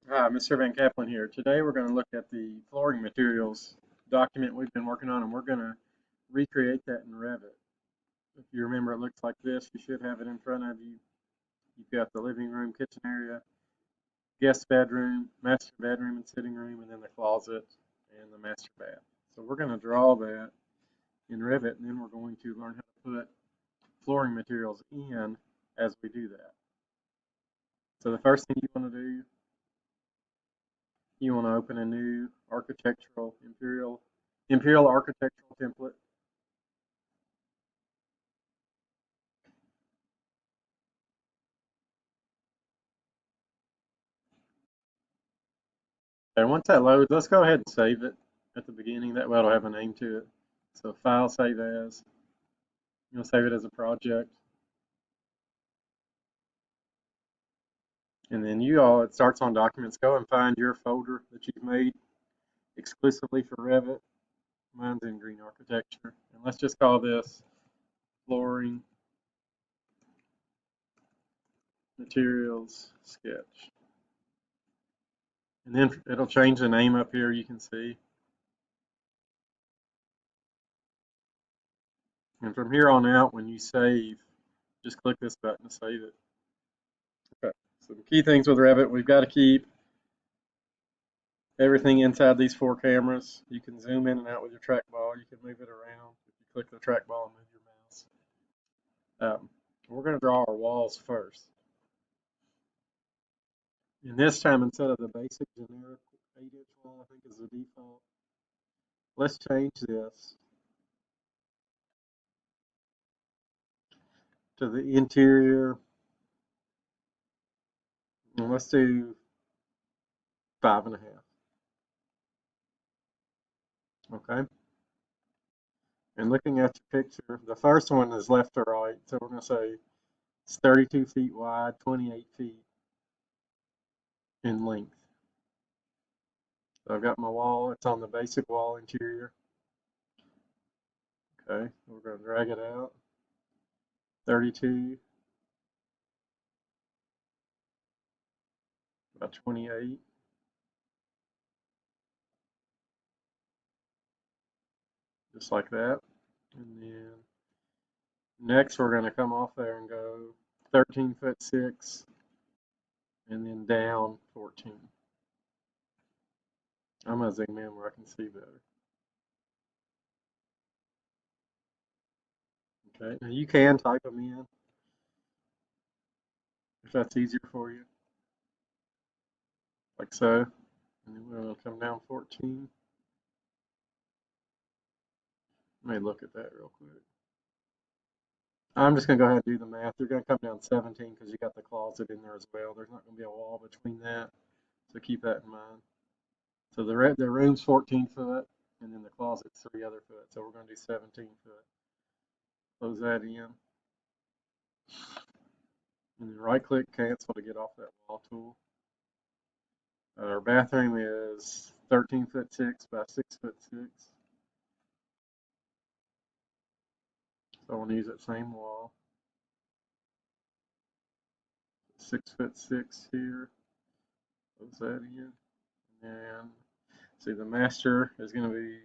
Hi, Mr. Van Kaplan here. Today we're going to look at the flooring materials document we've been working on, and we're going to recreate that in Revit. If you remember, it looks like this. You should have it in front of you. You've got the living room, kitchen area, guest bedroom, master bedroom and sitting room, and then the closet and the master bath. So we're going to draw that in Revit, and then we're going to learn how to put flooring materials in as we do that. So the first thing you want to do, you want to open a new architectural imperial architectural template. And once that loads, let's go ahead and save it at the beginning. That way it'll have a name to it. So file, save as. You'll save it as a project. And then it starts on documents. Go and find your folder that you've made exclusively for Revit. Mine's in green architecture. And let's just call this flooring materials sketch. And then it'll change the name up here, you can see. And from here on out, when you save, just click this button to save it. Okay. So the key things with Revit, we've got to keep everything inside these four cameras. You can zoom in and out with your trackball. You can move it around if you click the trackball and move your mouse. We're going to draw our walls first. And this time, instead of the basic generic 8-inch wall, I think is the default, let's change this to the interior. And let's do 5.5. Okay. And looking at your picture, the first one is left to right. So we're going to say it's 32 feet wide, 28 feet in length. So I've got my wall. It's on the basic wall interior. Okay, we're going to drag it out. 32 by 28. Just like that. And then next we're going to come off there and go 13 foot 6 and then down 14. I'm going to zoom in where I can see better. Okay, now you can type them in if that's easier for you, like so. And then we're going to come down 14. Let me look at that real quick. I'm just going to go ahead and do the math. You're going to come down 17 because you got the closet in there as well. There's not going to be a wall between that, so keep that in mind. So the room's 14 foot, and then the closet's 3 other foot. So we're going to do 17 foot. Close that in, and then right-click cancel to get off that wall tool. Our bathroom is 13 foot 6 by 6 foot 6. So I want to use that same wall. 6 foot 6 here. Close that in, and see the master is going to be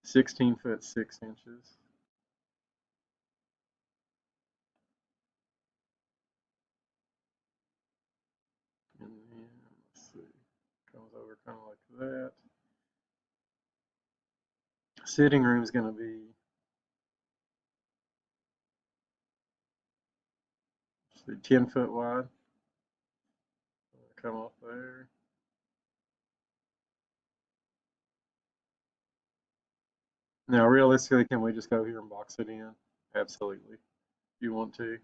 16 foot 6 inches. And then, let's see, comes over kind of like that. Sitting room is going to be, let's see, 10 foot wide. Come off there. Now, realistically, can we just go here and box it in? Absolutely. If you want to.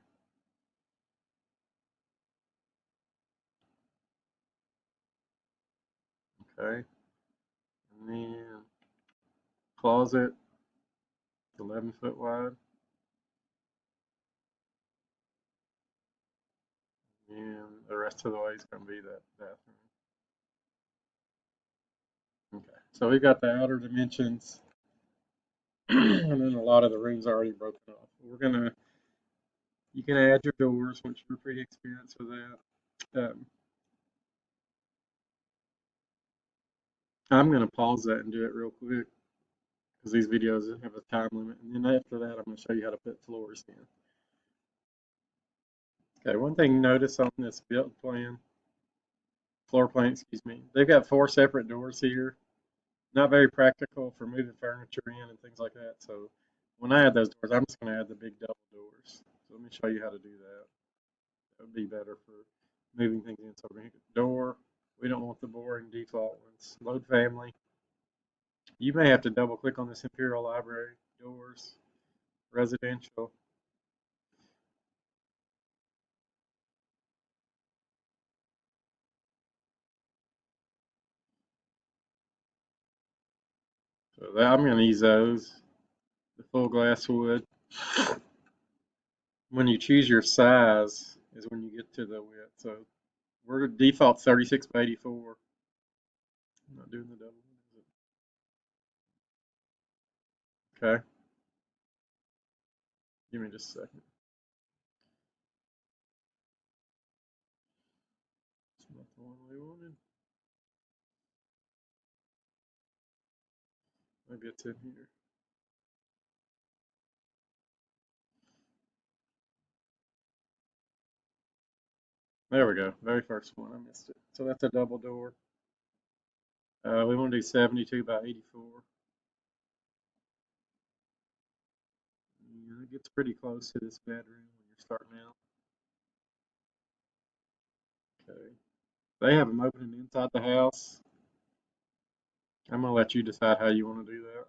Okay. And then closet, 11 foot wide. And the rest of the way is going to be that bathroom. Okay. So we got the outer dimensions. And then a lot of the rooms are already broken off. You can add your doors once you're pretty experienced with that. I'm going to pause that and do it real quick because these videos have a time limit. And then after that, I'm going to show you how to put floors in. Okay, one thing notice on this build plan, floor plan, excuse me, they've got 4 separate doors here. Not very practical for moving furniture in and things like that. So when I add those doors, I'm just going to add the big double doors. So let me show you how to do that. That would be better for moving things in. So we're going to hit door. We don't want the boring default ones. Load family. You may have to double click on this Imperial Library, doors, residential. So that, I'm going to use those, the full glass wood. When you choose your size is when you get to the width. So we're default 36 by 84. I'm not doing the double. Okay, give me just a second. It's not the one we wanted. Maybe it's in here. There we go. Very first one. I missed it. So that's a double door. We want to do 72 by 84. Yeah, it gets pretty close to this bedroom when you're starting out. Okay. They have them opening inside the house. I'm gonna let you decide how you want to do that.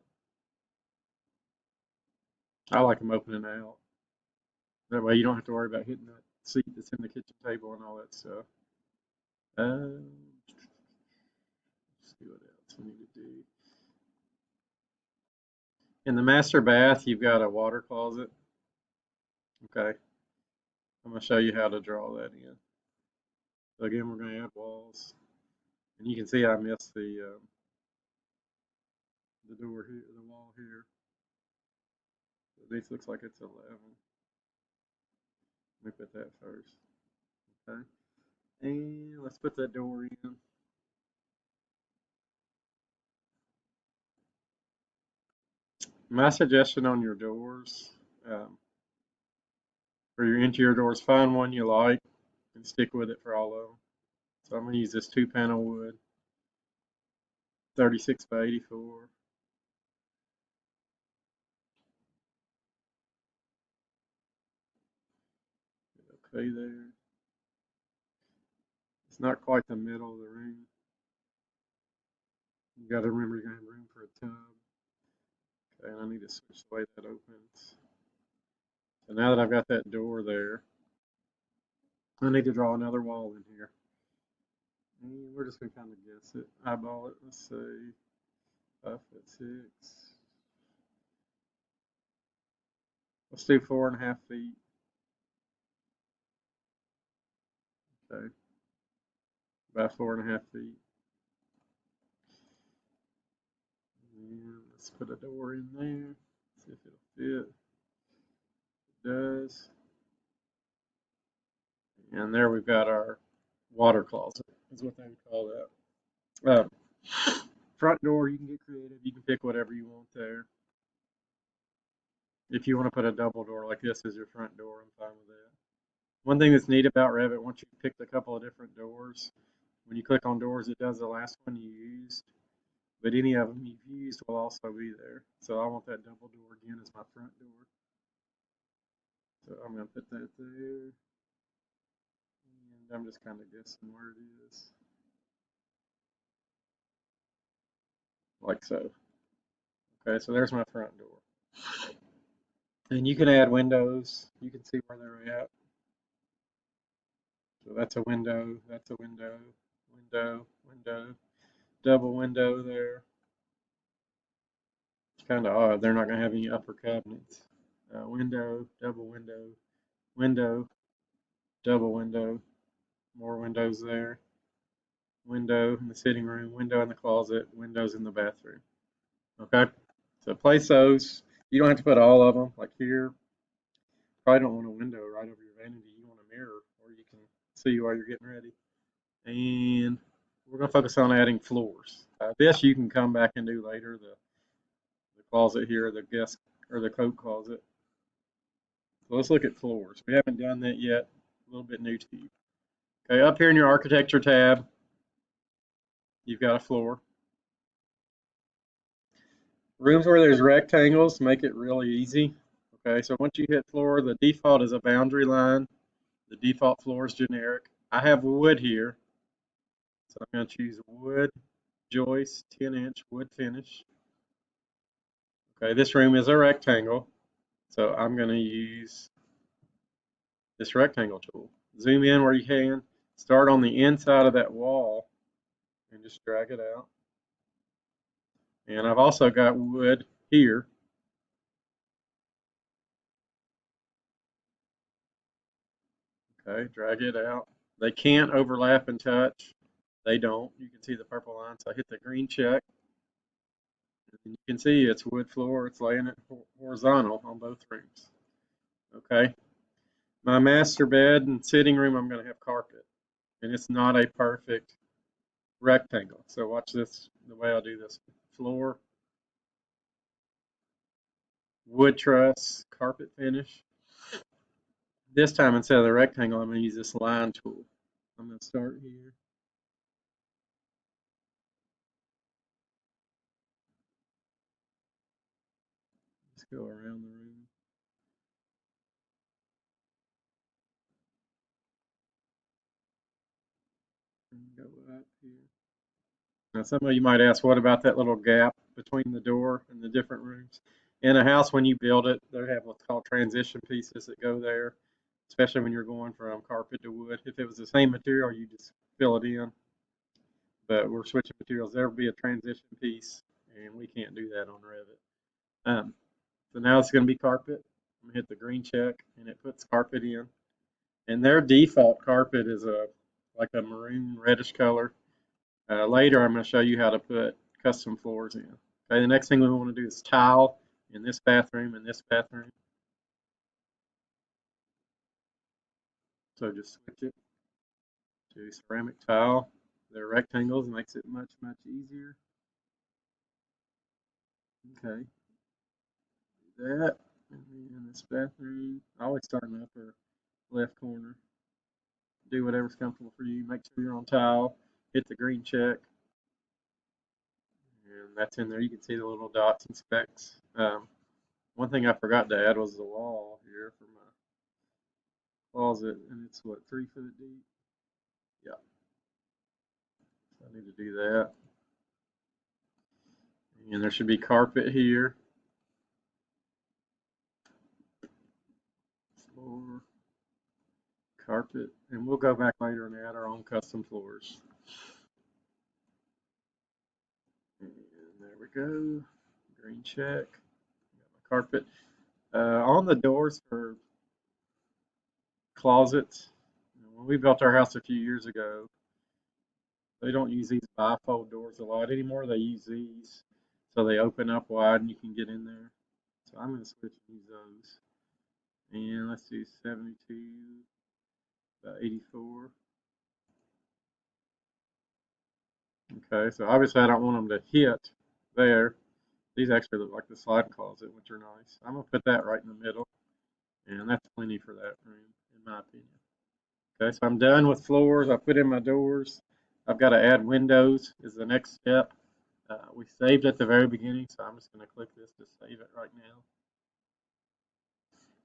I like them opening out. That way you don't have to worry about hitting that seat that's in the kitchen table and all that stuff. Let's see what else we need to do. In the master bath, you've got a water closet. Okay. I'm gonna show you how to draw that in. So again, we're gonna add walls, and you can see I missed the door here, the wall here. So this looks like it's 11. Let me put that first. Okay. And let's put that door in. My suggestion on your doors, um, for your interior doors, find one you like and stick with it for all of them. So I'm going to use this 2-panel wood, 36 by 84. Okay there. It's not quite the middle of the room. You got to remember you're going to have room for a tub. Okay, and I need to switch the way that opens. So now that I've got that door there, I need to draw another wall in here. And we're just going to kind of guess it, eyeball it. Let's say 5'6". Let's do 4.5 feet. Okay, about 4.5 feet. And let's put a door in there. See if it'll fit. It does. And there we've got our water closet, is what they would call that. Front door, you can get creative. You can pick whatever you want there. If you want to put a double door like this as your front door, I'm fine with that. One thing that's neat about Revit, once you've picked a couple of different doors, when you click on doors, it does the last one you used, but any of them you've used will also be there. So I want that double door again as my front door. So I'm going to put that there. And I'm just kind of guessing where it is. Like so. Okay, so there's my front door. And you can add windows. You can see where they're at. So that's a window, that's a window, window, window, double window there. It's kind of odd. They're not going to have any upper cabinets. Window, double window, window, double window, more windows there. Window in the sitting room, window in the closet, windows in the bathroom. Okay, so place those. You don't have to put all of them. Like here, probably don't want a window right over your vanity. You want a mirror, or you can see while you're getting ready. And we're going to focus on adding floors. This you can come back and do later, the closet here, the guest or the coat closet. So let's look at floors. We haven't done that yet. A little bit new to you. Okay, up here in your architecture tab, you've got a floor. Rooms where there's rectangles make it really easy. Okay, so once you hit floor, the default is a boundary line. The default floor is generic. I have wood here, so I'm going to choose wood joist 10-inch wood finish. Okay, this room is a rectangle, so I'm going to use this rectangle tool. Zoom in where you can. Start on the inside of that wall and just drag it out. And I've also got wood here. Okay, drag it out. They can't overlap and touch. They don't. You can see the purple line. So I hit the green check. And you can see it's wood floor. It's laying it horizontal on both rooms. Okay. My master bed and sitting room, I'm going to have carpet. And it's not a perfect rectangle. So watch this, the way I do this. Floor, wood truss, carpet finish. This time, instead of the rectangle, I'm going to use this line tool. I'm going to start here. Just go around the room. And go up here. Now, some of you might ask, what about that little gap between the door and the different rooms? In a house, when you build it, they have what's called transition pieces that go there, especially when you're going from carpet to wood. If it was the same material, you just fill it in. But we're switching materials. There will be a transition piece, and we can't do that on Revit. So now it's going to be carpet. I'm going to hit the green check, and it puts carpet in. And their default carpet is like a maroon reddish color. Later, I'm going to show you how to put custom floors in. Okay, the next thing we want to do is tile in this bathroom and this bathroom. So just switch it to ceramic tile. They're rectangles, makes it much, much easier. Okay, do that. And then this bathroom, I always start in the upper left corner. Do whatever's comfortable for you. Make sure you're on tile. Hit the green check. And that's in there. You can see the little dots and specks. One thing I forgot to add was the wall here for my closet, and it's what, 3 foot deep? Yeah, so I need to do that. And there should be carpet here, floor, carpet, and we'll go back later and add our own custom floors. And there we go, green check, got my carpet. On the doors for closets, when we built our house a few years ago, they don't use these bifold doors a lot anymore. They use these, so they open up wide and you can get in there. So I'm going to switch and use those. And let's do 72 by 84. Okay, so obviously I don't want them to hit there. These actually look like the slide closet, which are nice. I'm going to put that right in the middle, and that's plenty for that room, in my opinion. Okay, so I'm done with floors. I put in my doors. I've got to add windows is the next step. We saved at the very beginning, so I'm just going to click this to save it right now.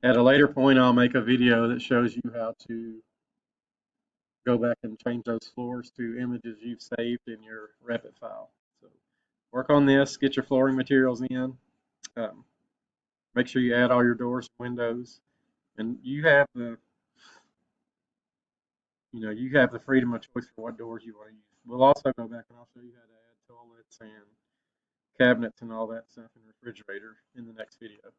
At a later point, I'll make a video that shows you how to go back and change those floors to images you've saved in your Revit file. So work on this, get your flooring materials in. Make sure you add all your doors and windows, and you have the freedom of choice for what doors you want to use. We'll also go back and I'll show you how to add toilets and cabinets and all that stuff in the refrigerator in the next video.